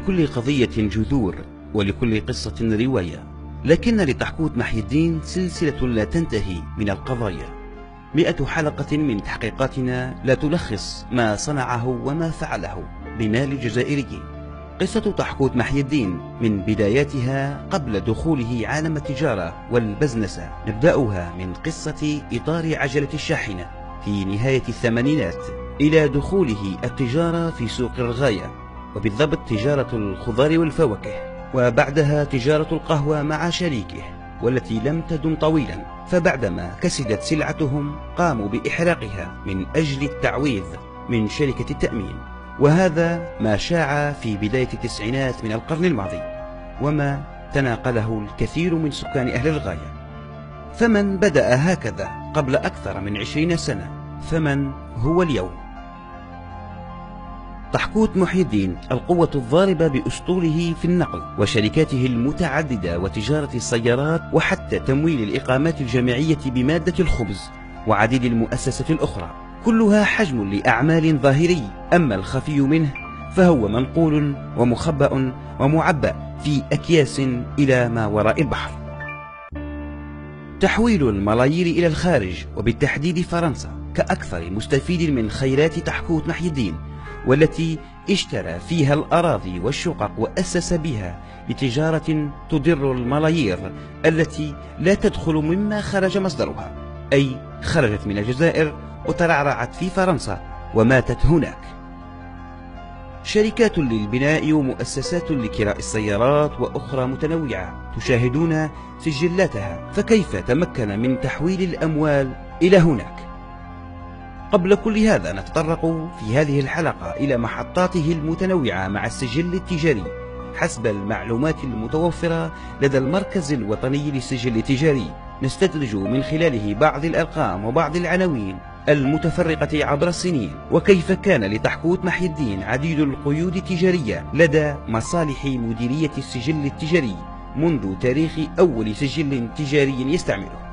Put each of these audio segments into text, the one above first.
لكل قضية جذور، ولكل قصة رواية، لكن لتحكوت محي الدين سلسلة لا تنتهي من القضايا. 100 حلقة من تحقيقاتنا لا تلخص ما صنعه وما فعله بمال الجزائريين. قصة تحكوت محي الدين من بداياتها قبل دخوله عالم التجارة والبزنسة، نبدأها من قصة إطار عجلة الشاحنة في نهاية الثمانينات إلى دخوله التجارة في سوق الغاية، وبالضبط تجارة الخضار والفواكه، وبعدها تجارة القهوة مع شريكه والتي لم تدم طويلا، فبعدما كسدت سلعتهم قاموا بإحراقها من أجل التعويض من شركة التأمين. وهذا ما شاع في بداية التسعينات من القرن الماضي، وما تناقله الكثير من سكان أهل الغاية. فمن بدأ هكذا قبل أكثر من 20 سنة، فمن هو اليوم؟ تحكوت محي الدين القوة الضاربة بأسطوله في النقل وشركاته المتعددة وتجارة السيارات، وحتى تمويل الإقامات الجامعية بمادة الخبز وعديد المؤسسات الأخرى، كلها حجم لأعمال ظاهري، أما الخفي منه فهو منقول ومخبأ ومعبأ في أكياس إلى ما وراء البحر. تحويل الملايير إلى الخارج وبالتحديد فرنسا كأكثر مستفيد من خيرات تحكوت محي الدين، والتي اشترى فيها الأراضي والشقق وأسس بها لتجارة تضر الملايير التي لا تدخل مما خرج مصدرها، أي خرجت من الجزائر وترعرعت في فرنسا وماتت هناك. شركات للبناء ومؤسسات لكراء السيارات وأخرى متنوعة تشاهدون سجلاتها، فكيف تمكن من تحويل الأموال إلى هناك؟ قبل كل هذا نتطرق في هذه الحلقة إلى محطاته المتنوعة مع السجل التجاري حسب المعلومات المتوفرة لدى المركز الوطني للسجل التجاري. نستدرج من خلاله بعض الأرقام وبعض العناوين المتفرقة عبر السنين، وكيف كان لتحكوت محي الدين عديد القيود التجارية لدى مصالح مديرية السجل التجاري منذ تاريخ أول سجل تجاري يستعمله.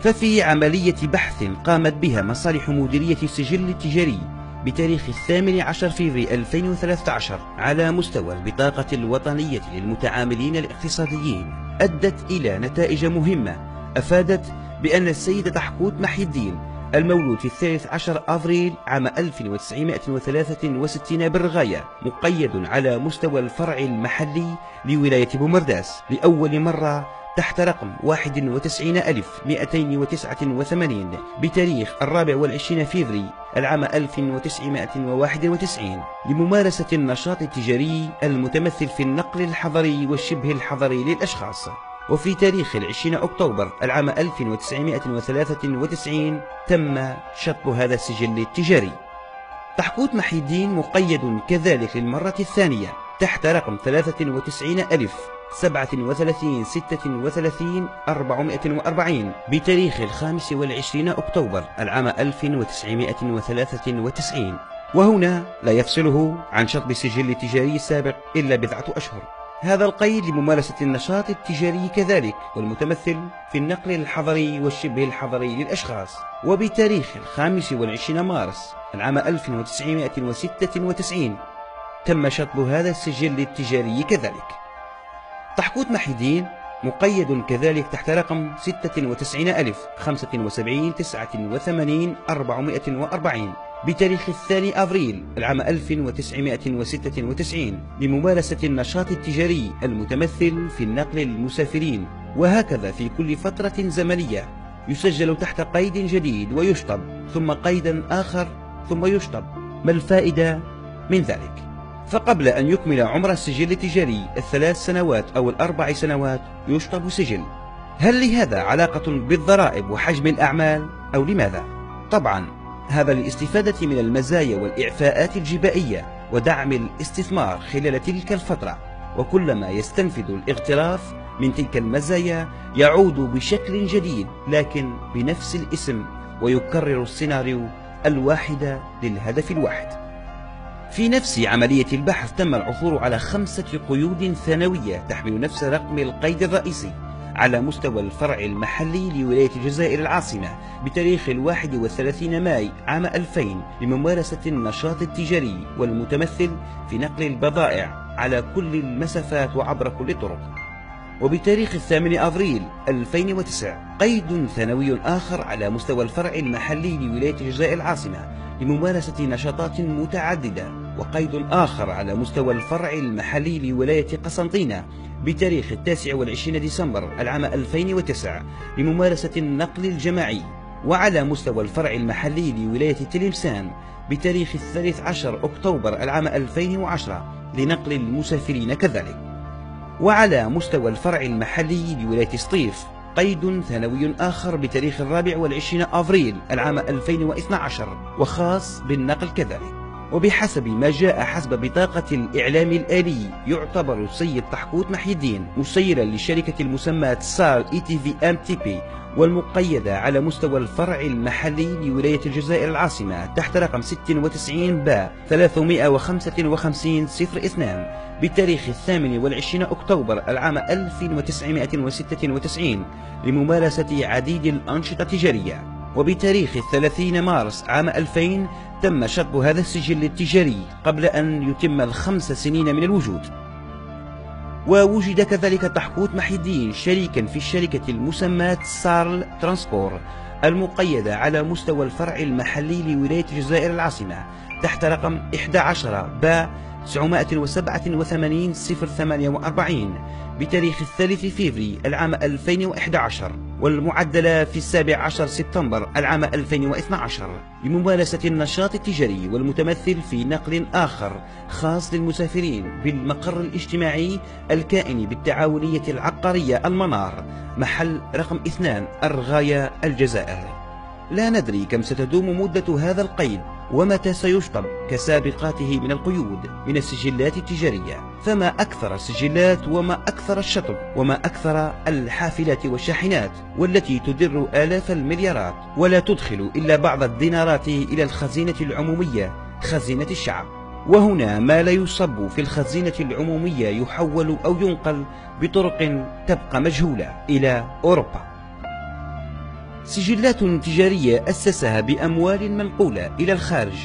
ففي عملية بحث قامت بها مصالح مديرية السجل التجاري بتاريخ 18 فبراير 2013 على مستوى البطاقة الوطنية للمتعاملين الاقتصاديين، أدت إلى نتائج مهمة أفادت بأن السيد تحكوت محي الدين المولود في 13 أفريل عام 1963 بالغاية مقيد على مستوى الفرع المحلي لولاية بومرداس لأول مرة تحت رقم 91289 بتاريخ 24 فبراير العام 1991 لممارسة النشاط التجاري المتمثل في النقل الحضري والشبه الحضري للأشخاص. وفي تاريخ 20 أكتوبر العام 1993 تم شطب هذا السجل التجاري. تحكوت محي الدين مقيد كذلك للمرة الثانية تحت رقم 93,37,36,440 بتاريخ 25 أكتوبر العام 1993، وهنا لا يفصله عن شطب السجل التجاري السابق إلا بضعة أشهر. هذا القيد لممارسة النشاط التجاري كذلك والمتمثل في النقل الحضري والشبه الحضري للأشخاص، وبتاريخ 25 مارس العام 1996 تم شطب هذا السجل التجاري كذلك. تحكوت محي الدين مقيد كذلك تحت رقم 96,75,89,440 بتاريخ 2 أفريل العام 1996 لممارسة النشاط التجاري المتمثل في النقل المسافرين، وهكذا في كل فترة زمنية يسجل تحت قيد جديد ويشطب ثم قيدا آخر ثم يشطب. ما الفائدة من ذلك؟ فقبل أن يكمل عمر السجل التجاري 3 سنوات أو 4 سنوات يشطب سجل. هل لهذا علاقة بالضرائب وحجم الأعمال أو لماذا؟ طبعا هذا للاستفادة من المزايا والإعفاءات الجبائية ودعم الاستثمار خلال تلك الفترة، وكلما يستنفذ الاغتراف من تلك المزايا يعود بشكل جديد لكن بنفس الاسم ويكرر السيناريو الواحد للهدف الواحد. في نفس عملية البحث تم العثور على 5 قيود ثانوية تحمل نفس رقم القيد الرئيسي على مستوى الفرع المحلي لولاية الجزائر العاصمة بتاريخ 31 ماي عام 2000 لممارسة النشاط التجاري والمتمثل في نقل البضائع على كل المسافات وعبر كل الطرق. وبتاريخ 8 أبريل 2009 قيد ثانوي آخر على مستوى الفرع المحلي لولاية الجزائر العاصمة لممارسة نشاطات متعددة، وقيد آخر على مستوى الفرع المحلي لولاية قسنطينة بتاريخ 29 ديسمبر العام 2009 لممارسة النقل الجماعي، وعلى مستوى الفرع المحلي لولاية تلمسان بتاريخ 13 أكتوبر العام 2010 لنقل المسافرين كذلك. وعلى مستوى الفرع المحلي لولاية سطيف قيد ثانوي آخر بتاريخ 24 أبريل العام 2012 وخاص بالنقل كذلك. وبحسب ما جاء حسب بطاقة الإعلام الآلي، يعتبر السيد طحكوت محي الدين مسيرا للشركة المسماة سار ETV-MTP والمقيدة على مستوى الفرع المحلي لولاية الجزائر العاصمة تحت رقم 96 با 355-02 بتاريخ 28 أكتوبر العام 1996 لممارسة عديد الأنشطة التجارية. وبتاريخ 30 مارس عام 2000 تم شطب هذا السجل التجاري قبل أن يتم ال5 سنين من الوجود. ووجد كذلك طحكوت محي الدين شريكا في الشركة المسماة سارل ترانسبور المقيدة على مستوى الفرع المحلي لولاية الجزائر العاصمة تحت رقم 11 با 987-048 بتاريخ 3 فيفري العام 2011 والمعدلة في 17 سبتمبر العام 2012 لممارسة النشاط التجاري والمتمثل في نقل آخر خاص للمسافرين بالمقر الاجتماعي الكائن بالتعاونية العقارية المنار محل رقم 2 الرغاية الجزائر. لا ندري كم ستدوم مدة هذا القيد ومتى سيشطب كسابقاته من القيود من السجلات التجارية، فما أكثر السجلات وما أكثر الشطب وما أكثر الحافلات والشاحنات والتي تدر آلاف المليارات ولا تدخل إلا بعض الدينارات إلى الخزينة العمومية خزينة الشعب. وهنا ما لا يصب في الخزينة العمومية يحول أو ينقل بطرق تبقى مجهولة إلى أوروبا. سجلات تجارية أسسها بأموال منقولة إلى الخارج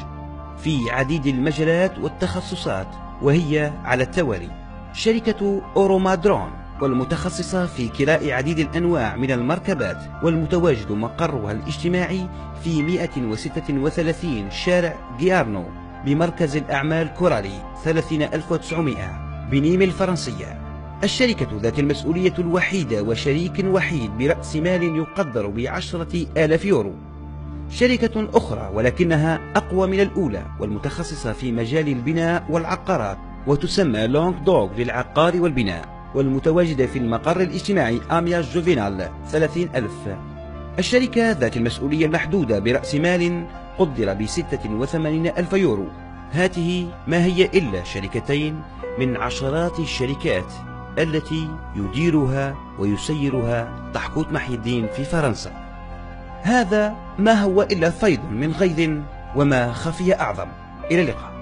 في عديد المجالات والتخصصات، وهي على التوالي: شركة أورومادرون والمتخصصة في كراء عديد الأنواع من المركبات والمتواجد مقرها الاجتماعي في 136 شارع جيارنو بمركز الأعمال كورالي 30900 بنيم الفرنسية. الشركة ذات المسؤولية الوحيدة وشريك وحيد برأس مال يقدر ب10,000 يورو. شركة أخرى ولكنها أقوى من الأولى والمتخصصة في مجال البناء والعقارات وتسمى لونغ دوغ للعقار والبناء والمتواجدة في المقر الاجتماعي آمياج جوفينال 30,000. الشركة ذات المسؤولية المحدودة برأس مال قدر ب86,000 يورو. هذه ما هي إلا شركتين من عشرات الشركات التي يديرها ويسيرها طحكوت محي الدين في فرنسا. هذا ما هو إلا فيض من غيظ وما خفي أعظم. إلى اللقاء.